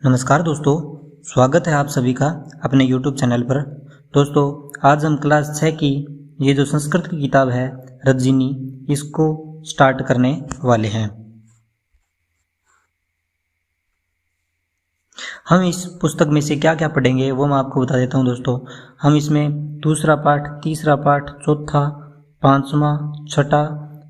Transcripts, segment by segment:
नमस्कार दोस्तों, स्वागत है आप सभी का अपने YouTube चैनल पर। दोस्तों, आज हम क्लास 6 की ये जो संस्कृत की किताब है रज्जिनी, इसको स्टार्ट करने वाले हैं। हम इस पुस्तक में से क्या क्या पढ़ेंगे वो मैं आपको बता देता हूँ। दोस्तों, हम इसमें दूसरा पाठ, तीसरा पाठ, चौथा, पांचवा, छठा,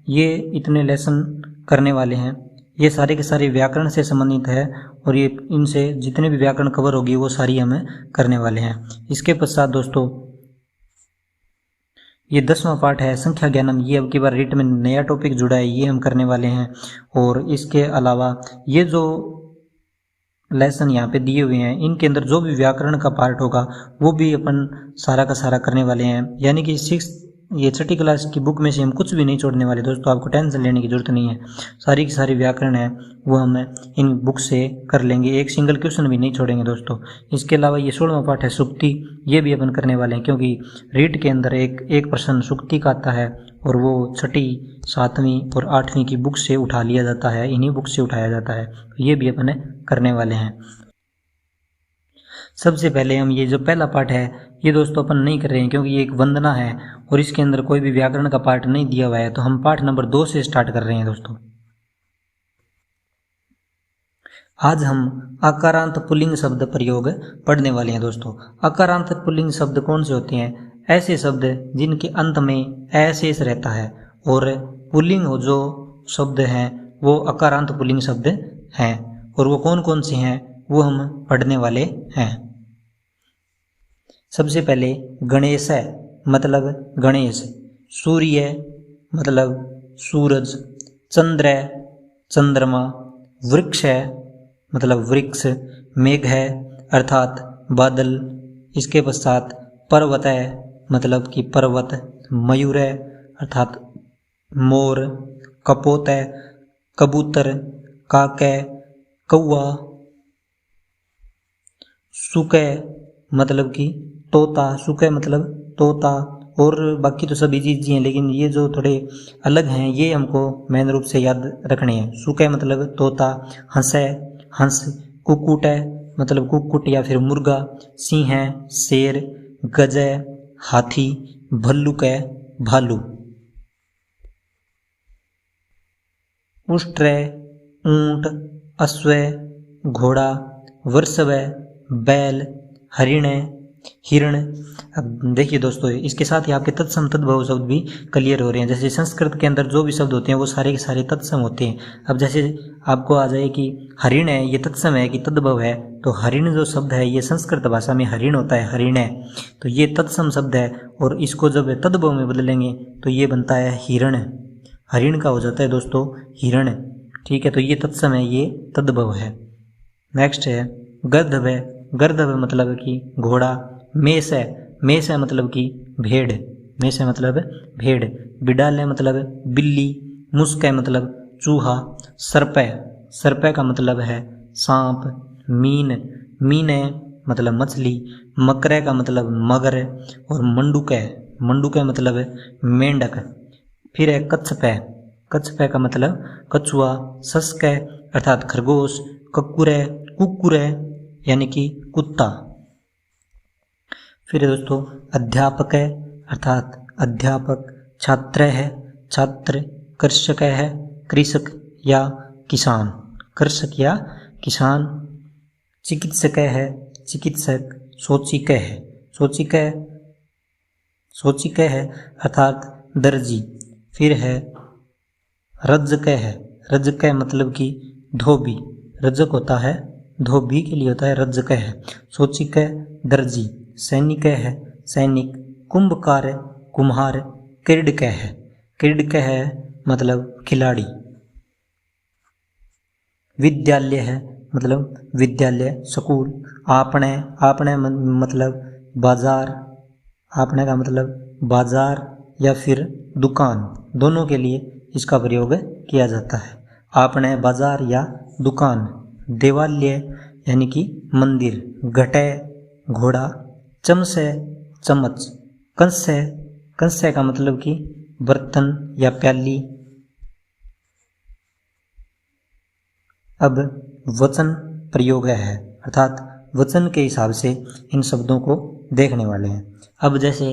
ये इतने लेसन करने वाले हैं। ये सारे के सारे व्याकरण से संबंधित है और ये इनसे जितने भी व्याकरण कवर होगी वो सारी हमें करने वाले हैं। इसके पश्चात दोस्तों ये 10वां पाठ है संख्या ज्ञानम। ये अब की बार रीट में नया टॉपिक जुड़ा है, ये हम करने वाले हैं। और इसके अलावा ये जो लेसन यहाँ पे दिए हुए हैं इनके अंदर जो भी व्याकरण का पार्ट होगा वो भी अपन सारा का सारा करने वाले हैं। यानी कि ये छठी क्लास की बुक में से हम कुछ भी नहीं छोड़ने वाले। दोस्तों, आपको टेंशन लेने की जरूरत नहीं है, सारी की सारी व्याकरण है वो हम इन बुक से कर लेंगे, एक सिंगल क्वेश्चन भी नहीं छोड़ेंगे दोस्तों। इसके अलावा ये 16वां पाठ है सुक्ति, ये भी अपन करने वाले हैं क्योंकि रीट के अंदर एक प्रश्न सुक्ति का आता है और वो छठी, 7वीं और 8वीं की बुक से उठा लिया जाता है, इन्हीं बुक से उठाया जाता है, तो ये भी अपन करने वाले हैं। सबसे पहले हम ये जो पहला पाठ है ये दोस्तों अपन नहीं कर रहे हैं क्योंकि ये एक वंदना है और इसके अंदर कोई भी व्याकरण का पाठ नहीं दिया हुआ है, तो हम पाठ नंबर 2 से स्टार्ट कर रहे हैं। दोस्तों, आज हम आकारांत पुल्लिंग शब्द प्रयोग पढ़ने वाले हैं। दोस्तों, आकारांत पुल्लिंग शब्द कौन से होते हैं? ऐसे शब्द जिनके अंत में ऐशेष रहता है और पुल्लिंग जो शब्द हैं वो आकारांत पुल्लिंग शब्द हैं। और वो कौन कौन से हैं वो हम पढ़ने वाले हैं। सबसे पहले गणेश है मतलब गणेश, सूर्य मतलब सूरज, चंद्र है चंद्रमा, वृक्ष है मतलब वृक्ष, मेघ है अर्थात बादल, इसके पश्चात पर्वत है मतलब कि पर्वत, मयूर है अर्थात मोर, कपोत है कबूतर, काक है कौवा, सुक मतलब कि तोता, सुक मतलब तोता, और बाकी तो सभी चीज़ हैं लेकिन ये जो थोड़े अलग हैं ये हमको मेन रूप से याद रखने हैं। सुक मतलब तोता, हंस है हंस, कुक्कुट है मतलब कुक्कुट या फिर मुर्गा, सिंह है शेर, गज है हाथी, भल्लुक है भालू, उष्ट्र है ऊंट, अश्व घोड़ा, वृषभ है बैल, हरिण है हिरण। अब देखिए दोस्तों, इसके साथ ही आपके तत्सम तद्भव शब्द भी क्लियर हो रहे हैं। जैसे संस्कृत के अंदर जो भी शब्द होते हैं वो सारे के सारे तत्सम होते हैं। अब जैसे आपको आ जाए कि हरिण है, ये तत्सम है कि तद्भव है, तो हरिण जो शब्द है ये संस्कृत भाषा में हरिण होता है, हरिण है, तो ये तत्सम शब्द है। और इसको जब तद्भव में बदलेंगे तो ये बनता है हिरण, हरिण का हो जाता है दोस्तों हिरण। ठीक है, तो ये तत्सम है, ये तद्भव है। नेक्स्ट है गर्दभ है, गर्दभ मतलब कि घोड़ा, मेष है, मेष है मतलब कि भेड़, मेष है मतलब भेड़, बिडाल है मतलब बिल्ली, मुस्क है मतलब चूहा, सर्प है, सर्प का मतलब है सांप, मीन, मीन है मतलब मछली, मकर का मतलब मगर, और मंडूक है, मंडूक है मतलब मेंढक। फिर है कच्छप है, कच्छप का मतलब कछुआ, सस्क है अर्थात खरगोश, कक्कुर है, कुक्कुर है यानी कि कुत्ता। फिर दोस्तों अध्यापक है अर्थात अध्यापक, छात्र है छात्र, कृषक है कृषक या किसान, कृषक या किसान, चिकित्सक है चिकित्सक, शोचिक है शोचिक, शोचिक है अर्थात दर्जी। फिर है रज्जक है, रज्जक मतलब कि धोबी, रज्जक होता है धोबी के लिए होता है रज्जक है, शोचिक है दर्जी, सैनिक है सैनिक, कुंभकार कुम्हार, क्रीडक है, क्रीडक है मतलब खिलाड़ी, विद्यालय है मतलब विद्यालय स्कूल, आपने, आपने मतलब बाजार, आपने का मतलब बाजार या फिर दुकान, दोनों के लिए इसका प्रयोग किया जाता है। आपने बाजार या दुकान, देवालय यानी कि मंदिर, घटे घोड़ा, चमच है चम्मच, कंस है, कंस का मतलब कि बर्तन या प्याली। अब वचन प्रयोग है, अर्थात वचन के हिसाब से इन शब्दों को देखने वाले हैं। अब जैसे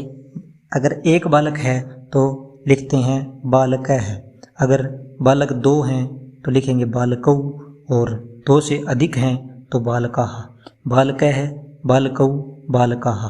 अगर एक बालक है तो लिखते हैं बालक है, अगर बालक दो हैं तो लिखेंगे बालकौ, और दो से अधिक हैं तो बालकाः, बालक है, बालकौ, बालकाः।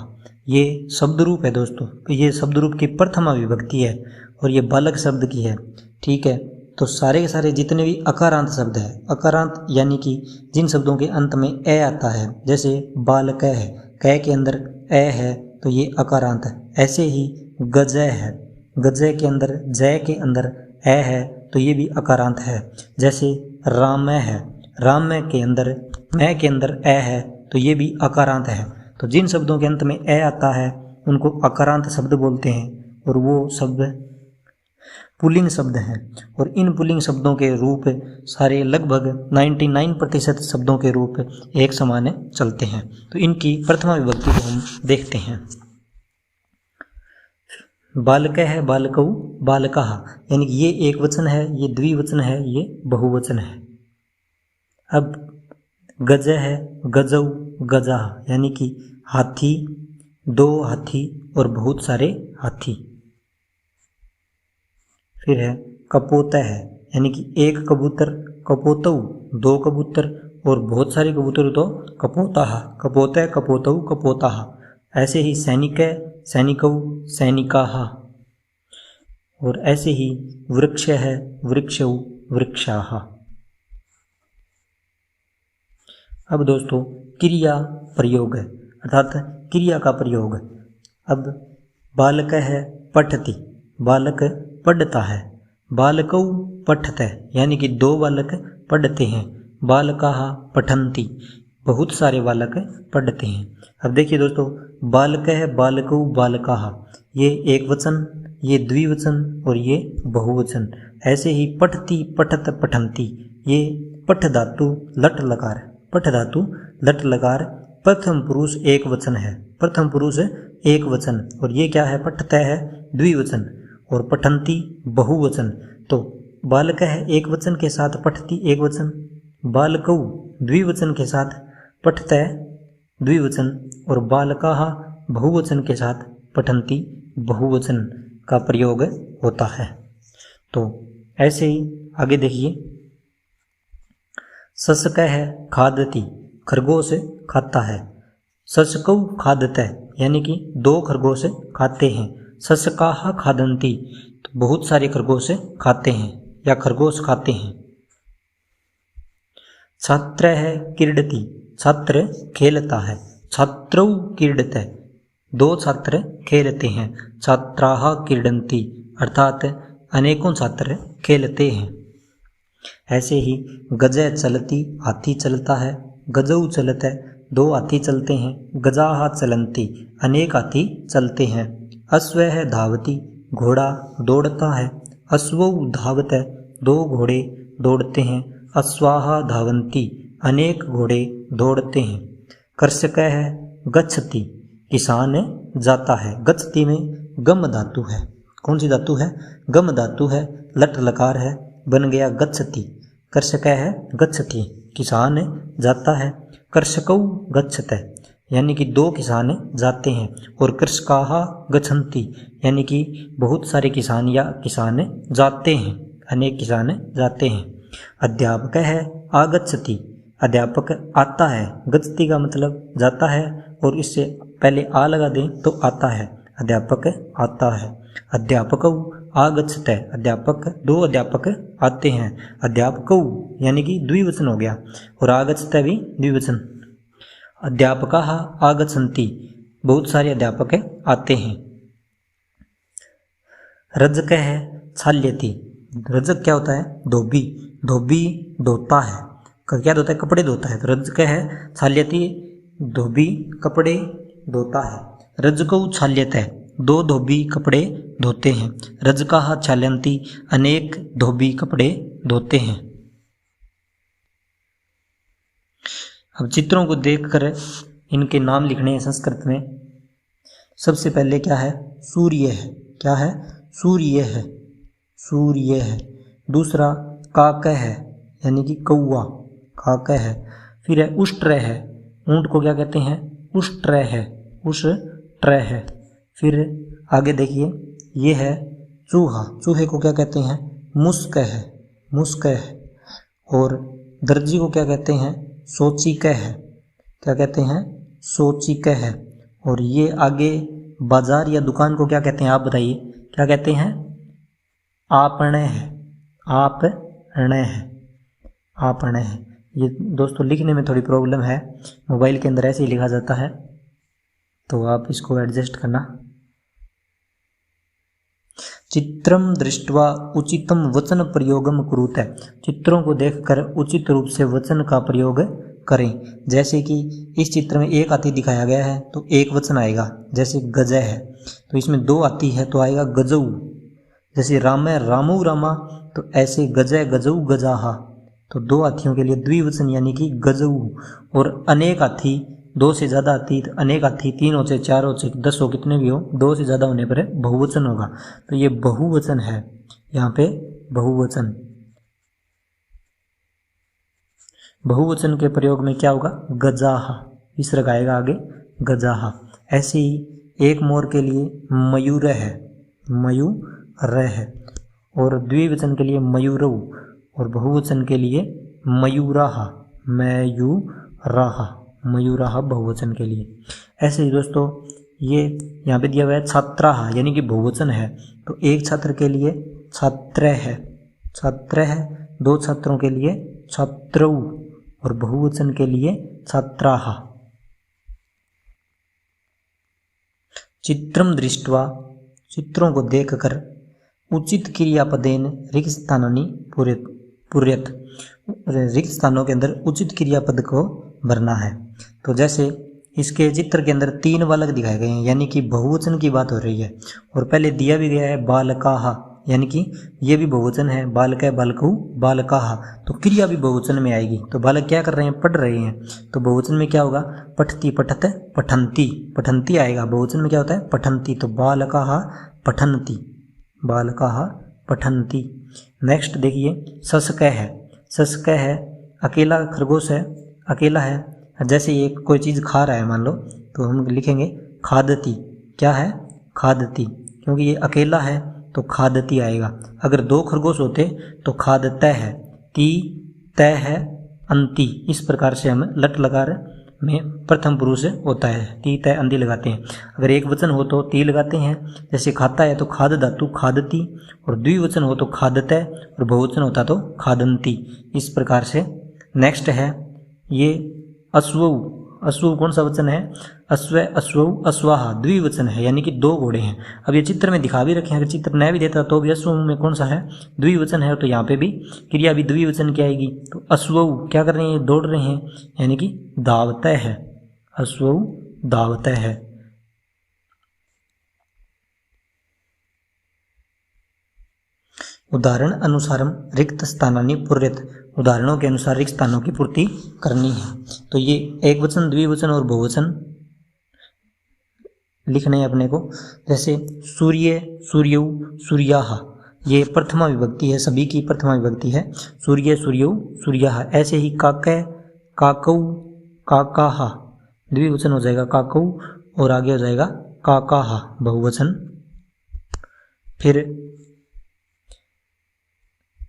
ये शब्द रूप है दोस्तों, ये शब्द रूप की प्रथमा विभक्ति है और ये बालक शब्द की है। ठीक है, तो सारे के सारे जितने भी अकारांत शब्द है, अकारांत यानी कि जिन शब्दों के अंत में ए आता है, जैसे बालक है, क के अंदर ए है तो ये अकारांत है। ऐसे ही गजय है, गजय के अंदर जय के अंदर ए है तो ये भी अकारांत है। जैसे रामय है, रामय के अंदर मैं के अंदर ए है तो ये भी अकारांत है। तो जिन शब्दों के अंत में ए आता है उनको अकारांत शब्द बोलते हैं और वो शब्द पुल्लिंग शब्द हैं। और इन पुल्लिंग शब्दों के रूप सारे लगभग 99% शब्दों के रूप एक समान चलते हैं। तो इनकी प्रथमा विभक्ति को हम देखते हैं। बालक है, बालकौ, बालकाः, यानी कि ये एक वचन है, ये द्विवचन है, ये बहुवचन है। अब गज है, गजौ, गजाः, यानी कि हाथी, दो हाथी और बहुत सारे हाथी। फिर है कपोत है, यानी कि एक कबूतर, कपोतौ, दो कबूतर और बहुत सारे कबूतर तो कपोताः, कपोत, कपोतौ, कपोताः। ऐसे ही सैनिक है, सैनिकौ, सैनिकाः। और ऐसे ही वृक्ष है, वृक्षौ, वृक्षाः। अब दोस्तों क्रिया प्रयोग है, अर्थात क्रिया का प्रयोग। अब बालक है पठति, बालक पढ़ता है, बालकौ पठते, यानी कि दो बालक पढ़ते हैं, बालकाः पठन्ति, बहुत सारे बालक पढ़ते हैं। अब देखिए दोस्तों, बालक है, बालकौ, बालकाः, ये एक वचन, ये द्विवचन और ये बहुवचन। ऐसे ही पठति, पठत, पठन्ति, ये पठ धातु लट लकार, पठ धातु लट लकार प्रथम पुरुष एक वचन है, प्रथम पुरुष एक वचन, और ये क्या है, पठते है द्विवचन और पठन्ति बहुवचन। तो बालक है एक वचन के साथ पठति एक वचन, बालकौ द्विवचन के साथ पठते द्विवचन और बालकाः बहुवचन के साथ पठन्ति बहुवचन का प्रयोग होता है। तो ऐसे ही आगे देखिए, सस्क है खादति, खरगोश खाता है, सस्कौ खादते, यानी कि दो खरगोश खाते हैं, सस्काः खादन्ति, तो बहुत सारे खरगोश खाते हैं या खरगोश खाते हैं। छात्र है क्रीडति, छात्र खेलता है, छात्रौ क्रीडते, दो छात्र खेलते हैं, छात्राः क्रीडन्ति, अर्थात अनेकों छात्र खेलते हैं। ऐसे ही गजय चलती, हाथी चलता है, गजौ चलते, दो हाथी चलते हैं, गजाः चलन्ति, अनेक हाथी चलते हैं। अश्व है धावति, घोड़ा दौड़ता है, अश्वौ धावते, दो घोड़े दौड़ते हैं, अश्वाः धावन्ति, अनेक घोड़े दौड़ते हैं। कृषक है गच्छति, किसान जाता है, गच्छति में गम धातु है, कौन सी धातु है, गम धातु है, लट लकार है, बन गया गच्छति। कृषक है गच्छति, किसान जाता है, कृषकौ गच्छते, यानी कि दो किसान जाते हैं, और कृषकाः गच्छन्ति, यानी कि बहुत सारे किसान या किसान जाते हैं, अनेक किसान जाते हैं। अध्यापक है आगच्छति, अध्यापक आता है, गच्छति का मतलब जाता है और इससे पहले आ लगा दें तो आता है, अध्यापक आता है। अध्यापकौ आगच्छते, अध्यापक, दो अध्यापक आते हैं, अध्यापकौ यानी कि द्विवचन हो गया, और आगच्छते भी द्विवचन। अध्यापकाः आगच्छन्ति, बहुत सारे अध्यापक आते हैं। रजक है छाल्यति, रजक क्या होता है, धोबी, धोबी धोता है, क्या धोता है, कपड़े धोता है, तो रजक है छाल्यति, धोबी कपड़े धोता है। रजकौ छाल्यते, दो धोबी कपड़े धोते हैं, रजकाः छाल्यन्ति, अनेक धोबी कपड़े धोते हैं। अब चित्रों को देखकर इनके नाम लिखने हैं संस्कृत में। सबसे पहले क्या है, सूर्य है, क्या है, सूर्य है, सूर्य है। दूसरा काक है, यानी कि कौवा, काक है। फिर है उष्ट्र है, ऊंट को क्या कहते हैं, उष्ट्र है, उष्ट्र है। फिर आगे देखिए, ये है चूहा, चूहे को क्या कहते हैं, मुस्क है, मुस्क है। और दर्जी को क्या कहते हैं, सोचिक है, क्या कहते हैं, सोचिक है। और ये आगे बाजार या दुकान को क्या कहते हैं, आप बताइए, क्या कहते हैं, आपने है, आपने है, आपने है। ये दोस्तों लिखने में थोड़ी प्रॉब्लम है, मोबाइल के अंदर ऐसे ही लिखा जाता है, तो आप इसको एडजस्ट करना। चित्रम दृष्ट्वा उचितम वचन प्रयोगम कुरुते, चित्रों को देखकर उचित रूप से वचन का प्रयोग करें। जैसे कि इस चित्र में एक हाथी दिखाया गया है तो एक वचन आएगा, जैसे गजय है तो इसमें दो हाथी है तो आएगा गजऊ। जैसे राम है रामू रामा, तो ऐसे गजय गजऊ गजाहा, तो दो हाथियों के लिए द्विवचन यानी कि गजऊ। और अनेक हाथी, दो से ज़्यादा हाथी, अनेक हाथी, तीन हो चाहे चार हो चाहे 10 हो, कितने भी हो, दो से ज़्यादा होने पर बहुवचन होगा, तो ये बहुवचन है, यहाँ पे बहुवचन। बहुवचन के प्रयोग में क्या होगा, गजाहा, विसर्ग आएगा आगे, गजाहा। ऐसे ही एक मोर के लिए मयूर है, मयूर है। और द्विवचन के लिए मयूरऊ, और बहुवचन के लिए मयूराहा, मयूराहा, मयूराहा बहुवचन के लिए। ऐसे ही दोस्तों ये यहाँ पे दिया हुआ है छात्राहा, यानी कि बहुवचन है, तो एक छात्र के लिए छात्र है, छात्र है। दो छात्रों के लिए छात्रऊ, और बहुवचन के लिए छात्राहा। चित्रम दृष्ट्वा, चित्रों को देखकर, उचित क्रियापदेन रिक्त स्थानानि पूर्यत, रिक्त स्थानों के अंदर उचित क्रियापद को भरना है। तो जैसे इसके चित्र के अंदर 3 बालक दिखाए गए हैं, यानी कि बहुवचन की बात हो रही है। और पहले दिया भी गया है बालकाहा, यानी कि ये भी बहुवचन है, बालक है बालकऊ बालकाहा, तो क्रिया भी बहुवचन में आएगी। तो बालक क्या कर रहे हैं, पढ़ रहे हैं, तो बहुवचन में क्या होगा, पठती पठत पठंती, पठंती आएगा। बहुवचन में क्या होता है, पठंती, तो बालकाहा पठंती, बालकाहा पठंती। नेक्स्ट देखिए, सस्क है, सस्क है, अकेला खरगोश है, अकेला है। जैसे ये कोई चीज़ खा रहा है मान लो, तो हम लिखेंगे खादती, क्या है, खादती, क्योंकि ये अकेला है तो खादती आएगा। अगर 2 खरगोश होते तो खादत है, ती तय है अंति, इस प्रकार से हम लट लकार में प्रथम पुरुष होता है, ती तय अंति लगाते हैं। अगर एक वचन हो तो ती लगाते हैं, जैसे खाता है तो खाद धातु खादती, और द्विवचन हो तो खादतै, और बहुवचन होता तो खादंती, इस प्रकार से। नेक्स्ट है ये अश्वऊ, अश्वऊ कौन सा वचन है, अश्व अश्वऊ अश्वाहा, द्विवचन है, यानी कि 2 घोड़े हैं। अब ये चित्र में दिखा भी रखे हैं, अगर चित्र न भी देता तो भी अश्वऊ में कौन सा है, द्विवचन है, तो यहाँ पे भी क्रिया भी द्विवचन की आएगी। तो अश्वऊ क्या कर रहे हैं, दौड़ रहे हैं, यानी कि धावतः है, अश्वऊ धावतः है। उदाहरण अनुसारम रिक्त स्थानानि पूर्यत, उदाहरणों के अनुसार रिक्त स्थानों की पूर्ति करनी है। तो ये एक वचन, द्विवचन और बहुवचन लिखने हैं अपने को। जैसे सूर्य, सूर्यऊ, सूर्याहा, ये प्रथमा विभक्ति है, सभी की प्रथमा विभक्ति है, सूर्य, सूर्यऊ, सूर्याहा। ऐसे ही काकै, काकऊ, काकाहा, द्विवचन हो जाएगा काकऊ, और आगे हो जाएगा काकाहा, बहुवचन। फिर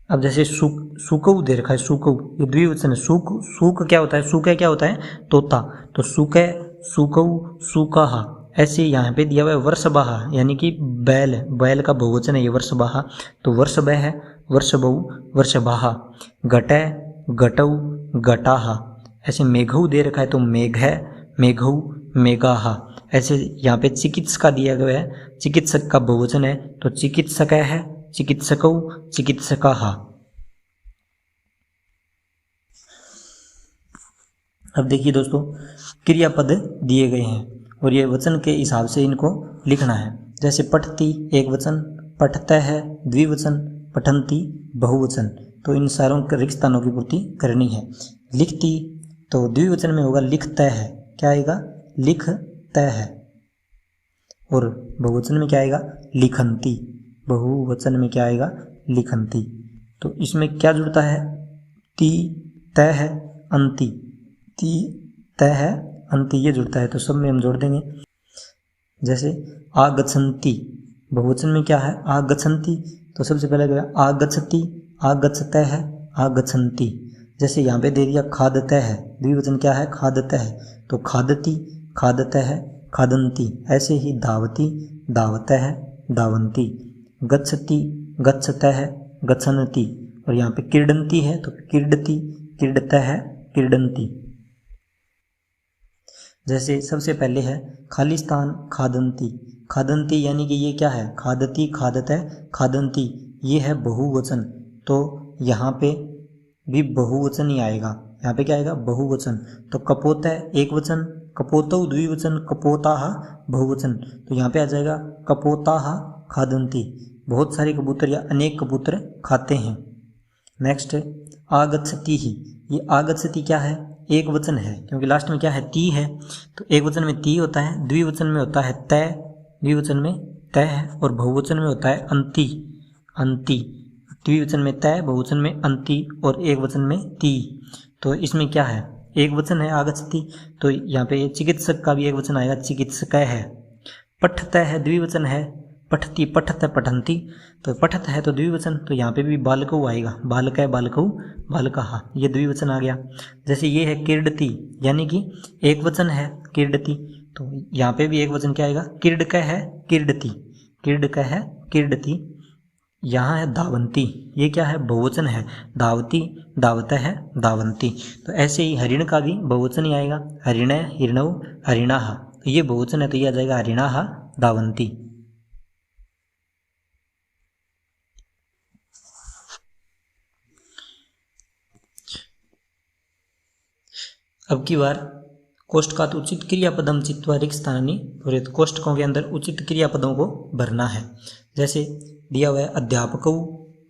अब जैसे सुकऊ दे रखा है, सुकऊ, ये द्विवचन है, सुक क्या होता है, सुके क्या होता है, तोता, तो सुके, सुकऊ, सुकाहा। ऐसे यहाँ पे दिया हुआ है वर्षबाहा, यानी कि बैल, बैल का बहुवचन है ये वर्षबाहा, तो वर्षबह है, वर्षबहु, वर्षबाहा। घटै, घटऊ, घटाहा। ऐसे मेघऊ दे रखा है तो मेघ है, मेघऊ, मेघाहा। ऐसे यहाँ पे चिकित्सका दिया गया है, चिकित्सक का बहुवचन है तो चिकित्सक है, चिकित्सकऊ, चिकित्सकाहा। अब देखिए दोस्तों, क्रियापद दिए गए हैं और ये वचन के हिसाब से इनको लिखना है। जैसे पठती एक वचन, पठतः है द्विवचन, पठंती बहुवचन, तो इन सारों के रिक्त स्थानों की पूर्ति करनी है। लिखती तो द्विवचन में होगा लिखतः है, क्या आएगा, लिखतः है, और बहुवचन में क्या आएगा, लिखंती, बहुवचन में क्या आएगा, लिखंती। तो इसमें क्या जुड़ता है, ती तय है अंति, ती तय है अंति ये जुड़ता है तो सब में हम जोड़ देंगे। जैसे आगच्छन्ति, बहुवचन में क्या है आगच्छन्ति, तो सबसे पहले क्या है आगच्छति, आगच्छतः, आगच्छन्ति। जैसे यहाँ पे दे दिया खादतः है, द्विवचन क्या है खादतः, तो खादति, खादतः, खादन्ति। ऐसे ही धावति, धावतः, धावन्ति। गच्छति, गच्छतः, गच्छन्ति। और यहाँ पे क्रीडन्ति है तो क्रीडति, क्रीडतः, क्रीडन्ति। जैसे सबसे पहले है खालिस्तान, खादन्ति। खादन्ति यानी कि ये क्या है खादति, खादतः, खादन्ति, ये है बहुवचन, तो यहाँ पे भी बहुवचन ही आएगा। यहाँ पे क्या आएगा बहुवचन। तो कपोतः एक वचन, कपोतौ द्विवचन, कपोताः बहुवचन, तो यहाँ पे आ जाएगा कपोताः खादन्ति। बहुत सारे कबूतर या अनेक कबूतर खाते हैं। नेक्स्ट आगच्छति ही, ये आगच्छति क्या है एक वचन है, क्योंकि लास्ट में क्या है ती है, तो एक वचन में ती होता है, द्विवचन में होता है तय, द्विवचन में तय है, और बहुवचन में होता है अंति, अंति। द्विवचन में तय, बहुवचन में अंति और एक वचन में ती। तो इसमें क्या है एक वचन है आगच्छति, तो यहाँ पे चिकित्सक का भी एक वचन आएगा चिकित्सक है। पठतः है द्विवचन है, पठती, पठत, पठन्ति, तो पठत है तो द्विवचन, तो यहाँ पे भी बालकौ आएगा, बालक है बालकौ, बालकाः, ये द्विवचन आ गया। जैसे ये है क्रीडति, यानी कि एक वचन है क्रीडति, तो यहाँ पे भी एक वचन क्या आएगा क्रीडकः है क्रीडति, क्रीडकः है क्रीडति। यहाँ है धावन्ति, ये क्या है बहुवचन है, धावती, धावतः है, धावन्ति। तो ऐसे ही हरिण का भी बहुवचन ही आएगा, हरिणः, हिरणौ, हरिणाः, तो ये बहुवचन है तो ये आ जाएगा हरिणाः, धावन्ति। अब की बार कोष्टकात् उचित क्रियापदम चित्वा रिक्त स्थानानि भवेत्, कोष्टकों के अंदर उचित क्रियापदों को भरना है। जैसे दिया हुआ है अध्यापकौ,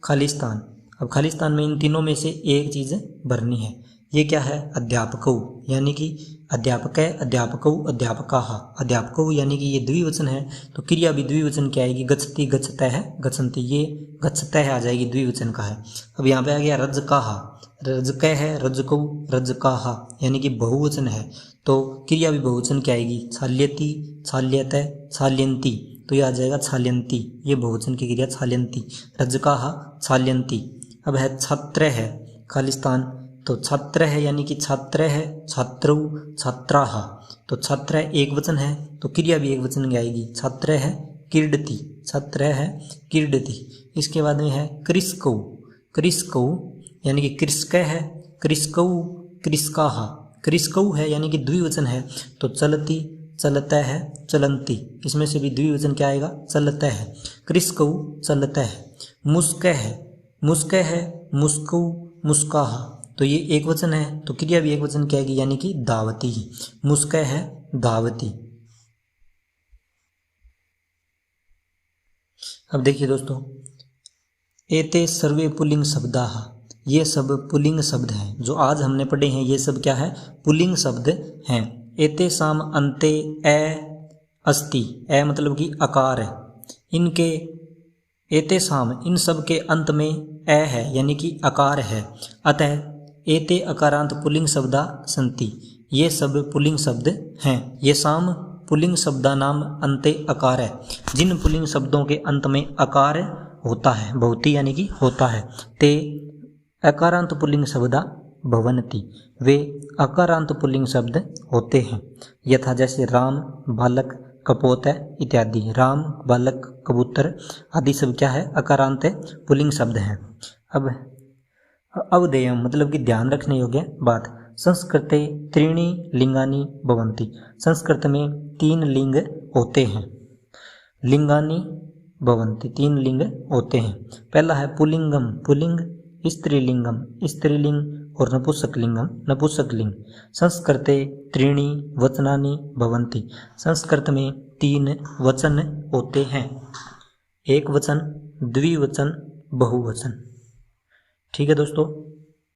खालिस्तान। अब खालिस्तान में इन तीनों में से एक चीज़ भरनी है। ये क्या है अध्यापकौ, यानी कि अध्यापक, अध्यापकौ, अध्यापकाः। अध्यापकौ यानी कि ये द्विवचन है तो क्रिया भी द्विवचन की आएगी, गच्छति, गच्छतः, गच्छन्ति, ये गच्छतः आ जाएगी द्विवचन का है। अब यहाँ पे आ गया रज्जकाः, रज्जकः है, रज्जकौ, रज्जकाः, यानी कि बहुवचन है तो क्रिया भी बहुवचन की आएगी, छाल्यति, छाल्यतः, छाल्यन्ति, तो ये आ जाएगा छाल्यन्ति, ये बहुवचन की क्रिया छाल्यन्ति, रज्जकाः, छाल्यन्ति। अब है छात्र है खालिस्तान, तो छात्र है यानी कि छात्र है, छात्रौ, छात्राः, तो छात्र एक वचन है तो क्रिया भी एक वचन की आएगी, छात्र है क्रीडति, छात्र है क्रीडति। इसके बाद में है कृषकौ, कृषकौ यानी कि कृषक है, कृषकौ, कृषकाः। कृषकौ है यानी कि द्विवचन है तो चलती, चलता है, चलन्ति, इसमें से भी द्विवचन क्या आएगा चलता है, कृषकौ, चलता है। मुस्क है, मुस्क है, मुस्कौ, मुस्काः, तो ये एक वचन है तो क्रिया भी एक वचन की आएगी यानी कि धावति, मुस्क है, धावति। अब देखिए दोस्तों, एते सर्वे पुल्लिंग शब्दाः, ये सब पुल्लिंग शब्द हैं जो आज हमने पढ़े हैं, ये सब क्या है पुल्लिंग शब्द हैं। एते साम अन्ते ए अस्ति, ए मतलब कि आकार है, इनके एते साम इन सब के अंत में ए है यानी कि आकार है। अतः एते अकारांत पुल्लिंग शब्दा सन्ति, ये सब पुल्लिंग शब्द हैं। ये साम पुल्लिंग शब्दा नाम अन्ते अकार है, जिन पुल्लिंग शब्दों के अंत में आकार होता है, भवति यानी कि होता है, ते अकारांत पुल्लिंग शब्दा भवन्ति, वे अकारांत पुल्लिंग शब्द होते हैं। यथा जैसे राम, बालक, कपोतः इत्यादि, राम, बालक, कबूतर आदि सब क्या है अकारांत पुल्लिंग शब्द हैं। अब अवधेयम मतलब कि ध्यान रखने योग्य बात, संस्कृते त्रीणि लिंगानि भवन्ति, संस्कृत में 3 लिंग होते हैं, लिंगानि भवन्ति 3 लिंग होते हैं। पहला है पुल्लिंगम, पुल्लिंग, स्त्रीलिंगम, स्त्रीलिंग और नपुंसकलिंगम, नपुंसकलिंग। संस्कृते त्रीणि वचनानि भवन्ति, संस्कृत में 3 वचन होते हैं, एक वचन, द्विवचन, बहुवचन। ठीक है दोस्तों।